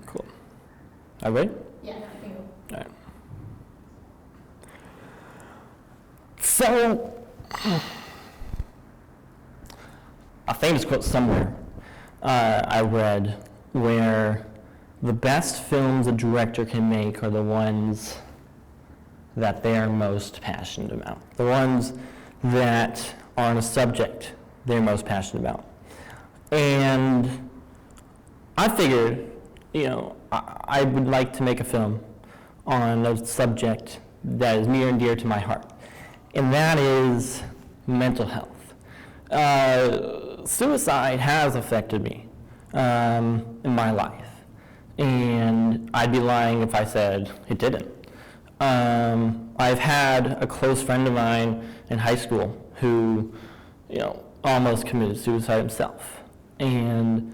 Cool. Are we ready? Yeah, I think. All right. So, a famous quote somewhere I read where the best films a director can make are the ones that they are most passionate about, the ones that are on a subject they're most passionate about. And I figured, I would like to make a film on a subject that is near and dear to my heart, and that is mental health. Suicide has affected me in my life, and I'd be lying if I said it didn't. I've had a close friend of mine in high school who, almost committed suicide himself, and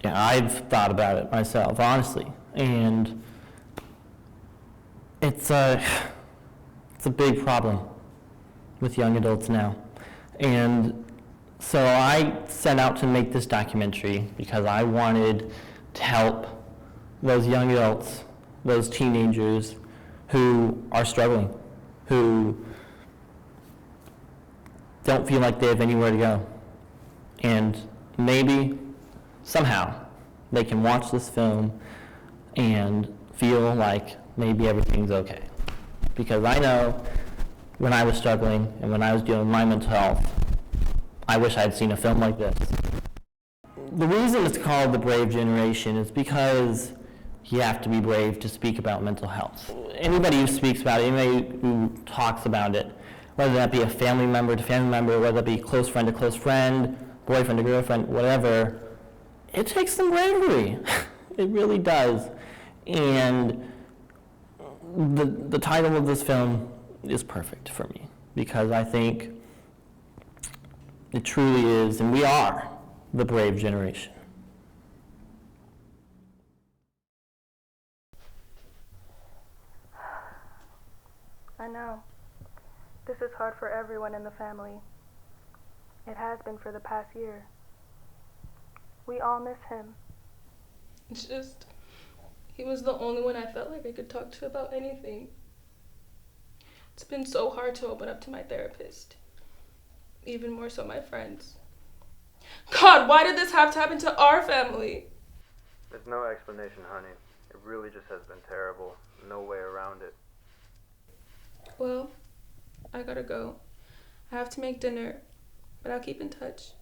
I've thought about it myself, honestly, and it's a big problem with young adults now. And so I set out to make this documentary because I wanted to help those young adults, those teenagers who are struggling, who don't feel like they have anywhere to go. And maybe, somehow, they can watch this film and feel like maybe everything's okay. Because I know when I was struggling and when I was dealing with my mental health, I wish I'd seen a film like this. The reason it's called The Brave Generation is because you have to be brave to speak about mental health. Anybody who speaks about it, anybody who talks about it, whether that be a family member to family member, whether that be close friend to close friend, boyfriend to girlfriend, whatever, it takes some bravery. It really does. And the title of this film is perfect for me because I think it truly is, and we are, the brave generation. I know. This is hard for everyone in the family. It has been for the past year. We all miss him. It's just, he was the only one I felt like I could talk to about anything. It's been so hard to open up to my therapist. Even more so my friends. God, why did this have to happen to our family? There's no explanation, honey. It really just has been terrible. No way around it. Well, I gotta go. I have to make dinner, but I'll keep in touch.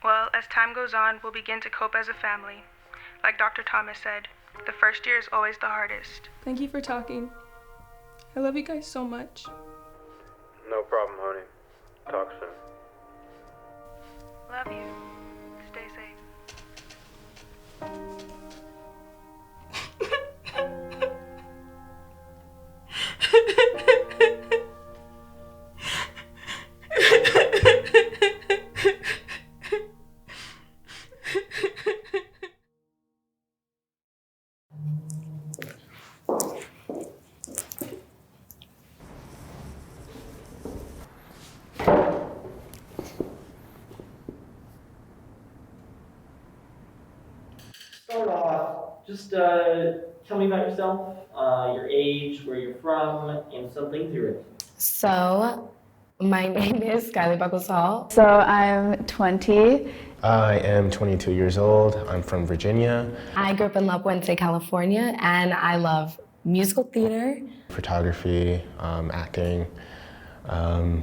Well, as time goes on, we'll begin to cope as a family. Like Dr. Thomas said, the first year is always the hardest. Thank you for talking. I love you guys so much. No problem, honey. Talk soon. Love you. Stay Start off, just tell me about yourself, your age, where you're from, and some things you're into. So, my name is Skyly Buckles-Hall. So I'm 20. I am 22 years old. I'm from Virginia. I grew up in La Puente, California, and I love musical theater, Photography, acting,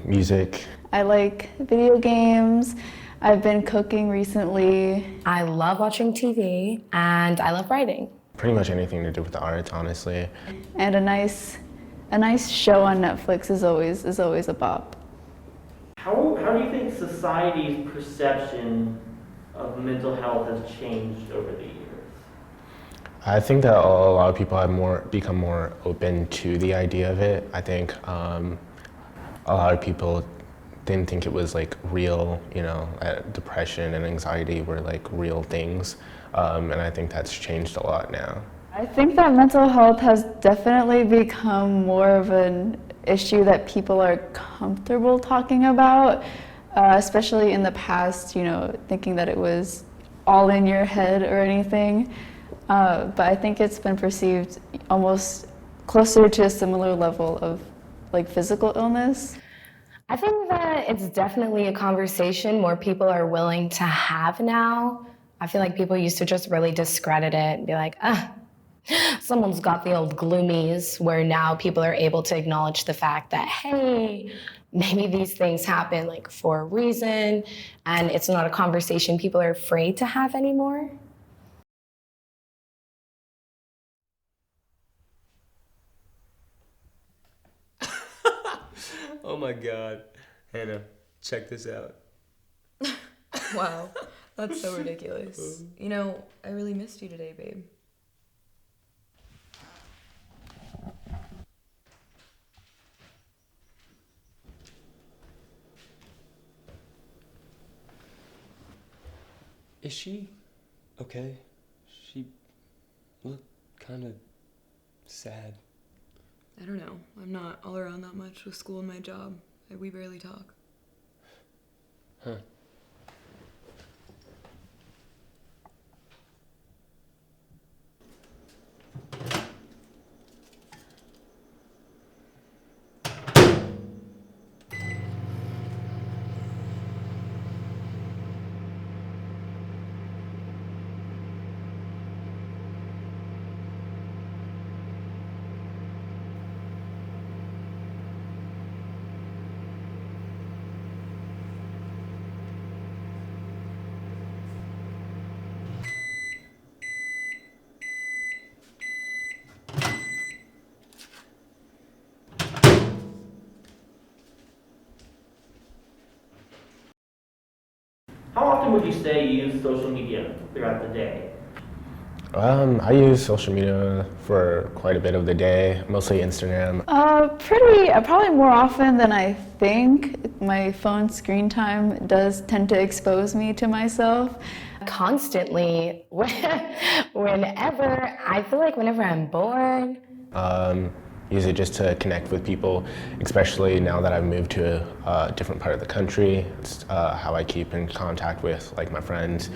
music. I like video games. I've been cooking recently. I love watching TV, and I love writing. Pretty much anything to do with the arts, honestly. And a nice show on Netflix is always a bop. How do you think society's perception of mental health has changed over the years? I think that a lot of people have become more open to the idea of it. I think a lot of people didn't think it was like real, depression and anxiety were like real things. And I think that's changed a lot now. I think that mental health has definitely become more of an issue that people are comfortable talking about, especially in the past, thinking that it was all in your head or anything. But I think it's been perceived almost closer to a similar level of like physical illness. I think that it's definitely a conversation more people are willing to have now. I feel like people used to just really discredit it and be like, someone's got the old gloomies, where now people are able to acknowledge the fact that, hey, maybe these things happen like for a reason, and it's not a conversation people are afraid to have anymore. Oh my God. Hannah, check this out. Wow, that's so ridiculous. You know, I really missed you today, babe. Is she okay? She looked kind of sad. I don't know. I'm not all around that much with school and my job. We barely talk. Huh. How often would you say you use social media throughout the day? I use social media for quite a bit of the day, mostly Instagram. Probably more often than I think. My phone screen time does tend to expose me to myself. Constantly, whenever, I feel like whenever I'm bored. Use it just to connect with people, especially now that I've moved to a different part of the country. It's how I keep in contact with like my friends.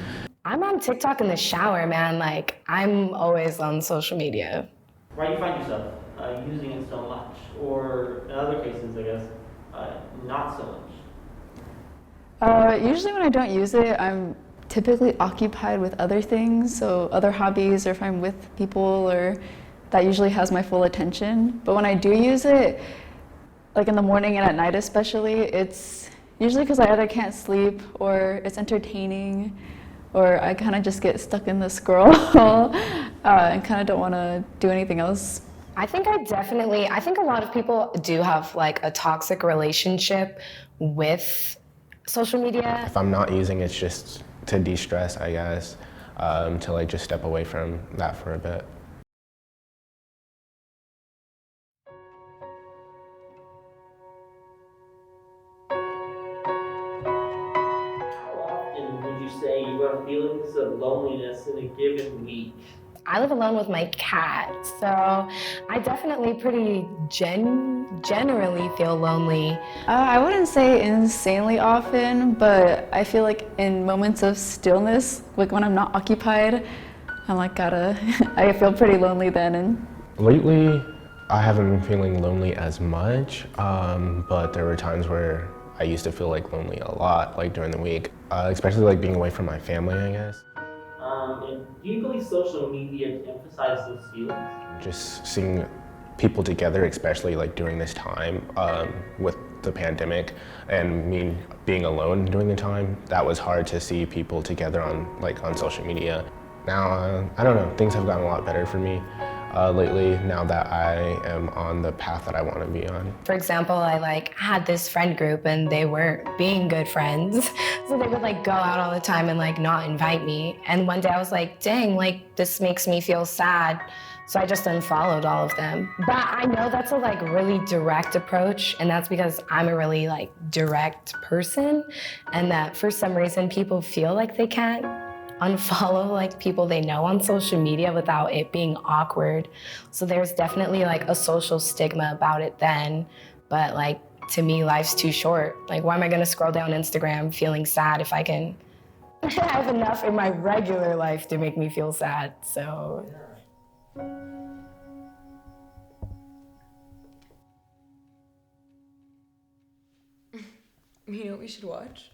I'm on TikTok in the shower, man. Like, I'm always on social media. Why do you find yourself using it so much? Or in other cases, I guess, not so much? Usually when I don't use it, I'm typically occupied with other things, so other hobbies, or if I'm with people, or that usually has my full attention. But when I do use it, like in the morning and at night especially, it's usually because I either can't sleep or it's entertaining, or I kind of just get stuck in the scroll and kind of don't want to do anything else. I think a lot of people do have like a toxic relationship with social media. If I'm not using it, it's just to de-stress, I guess, to like just step away from that for a bit. Would you say you have feelings of loneliness in a given week? I live alone with my cat, so I definitely pretty generally feel lonely. I wouldn't say insanely often, but I feel like in moments of stillness, like when I'm not occupied, I'm like I feel pretty lonely then. And lately, I haven't been feeling lonely as much, but there were times where I used to feel like lonely a lot, like during the week, especially like being away from my family, I guess. And do you believe social media emphasizes those feelings? Just seeing people together, especially like during this time with the pandemic and me being alone during the time, that was hard to see people together on social media. Now, I don't know, things have gotten a lot better for me lately now that I am on the path that I want to be on. For example, I had this friend group and they weren't being good friends. So they would go out all the time and not invite me. And one day I was like, dang, this makes me feel sad. So I just unfollowed all of them. But I know that's a really direct approach, and that's because I'm a really direct person, and that for some reason people feel like they can't unfollow people they know on social media without it being awkward. So there's definitely a social stigma about it then, but to me, life's too short. Why am I gonna scroll down Instagram feeling sad if I can I have enough in my regular life to make me feel sad, so. You know what we should watch?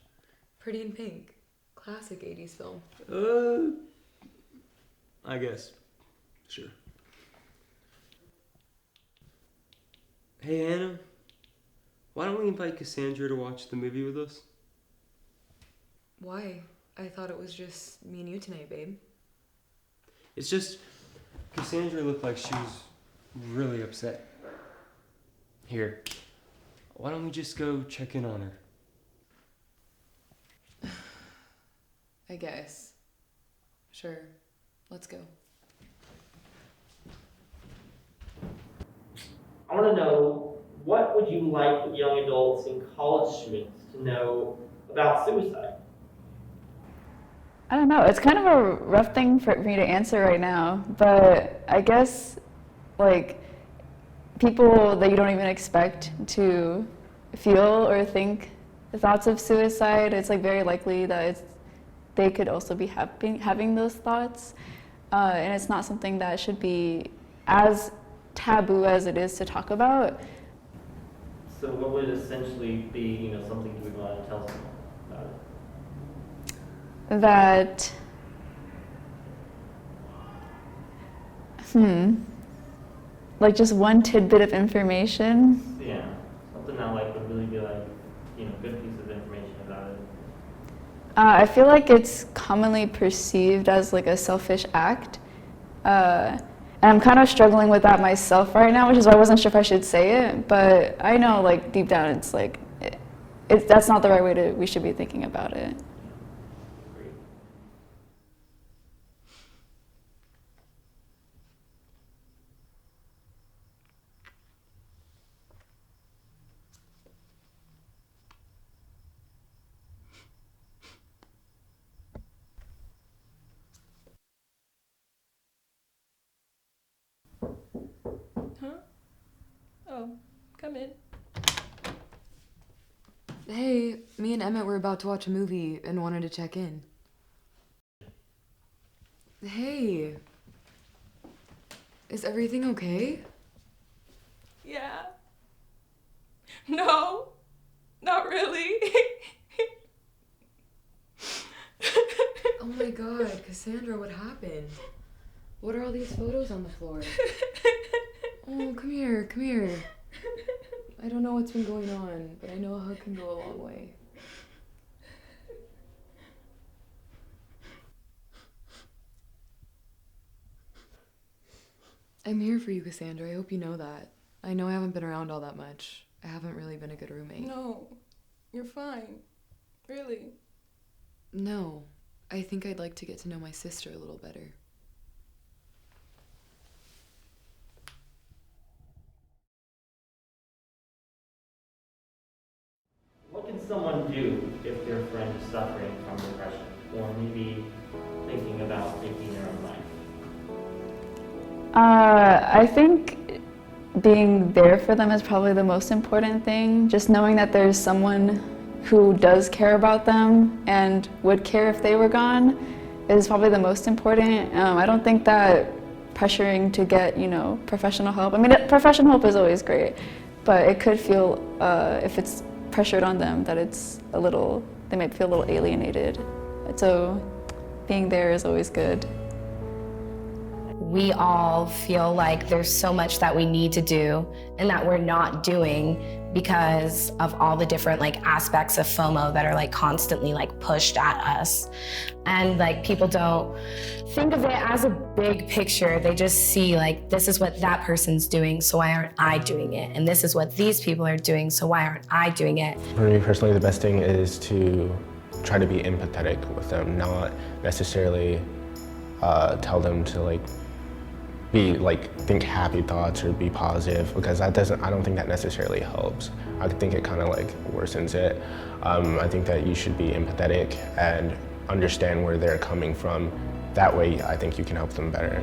Pretty in Pink. Classic 80s film. I guess. Sure. Hey, Anna. Why don't we invite Cassandra to watch the movie with us? Why? I thought it was just me and you tonight, babe. It's just Cassandra looked like she was really upset. Here, why don't we just go check in on her? I guess. Sure. Let's go. I want to know, what would you like young adults and college students to know about suicide? I don't know. It's kind of a rough thing for me to answer right now, but I guess like people that you don't even expect to feel or think the thoughts of suicide, it's like very likely that they could also be having those thoughts, and it's not something that should be as taboo as it is to talk about. So what would essentially be, something you would want to tell someone about it? That, like just one tidbit of information. Yeah, something that would really be good piece of information about it. I feel like it's commonly perceived as like a selfish act. And I'm kind of struggling with that myself right now, which is why I wasn't sure if I should say it. But I know, like deep down, it's like that's not the right way we should be thinking about it. Huh? Oh, come in. Hey, me and Emmett were about to watch a movie and wanted to check in. Hey. Is everything okay? Yeah. No, not really. Oh my god, Cassandra, what happened? What are all these photos on the floor? Oh, come here, come here. I don't know what's been going on, but I know a hug can go a long way. I'm here for you, Cassandra. I hope you know that. I know I haven't been around all that much. I haven't really been a good roommate. No, you're fine. Really. No, I think I'd like to get to know my sister a little better. What can someone do if their friend is suffering from depression, or maybe thinking about taking their own life? I think being there for them is probably the most important thing. Just knowing that there's someone who does care about them and would care if they were gone is probably the most important. I don't think that pressuring to get, professional help. I mean, professional help is always great, but it could feel, if it's pressured on them, that they might feel a little alienated. So being there is always good. We all feel like there's so much that we need to do and that we're not doing because of all the different aspects of FOMO that are constantly pushed at us. And people don't think of it as a big picture. They just see this is what that person's doing, so why aren't I doing it? And this is what these people are doing, so why aren't I doing it? For me personally, the best thing is to try to be empathetic with them, not necessarily tell them to think happy thoughts or be positive, because I don't think that necessarily helps. I think it kind of worsens it. I think that you should be empathetic and understand where they're coming from. That way, I think you can help them better.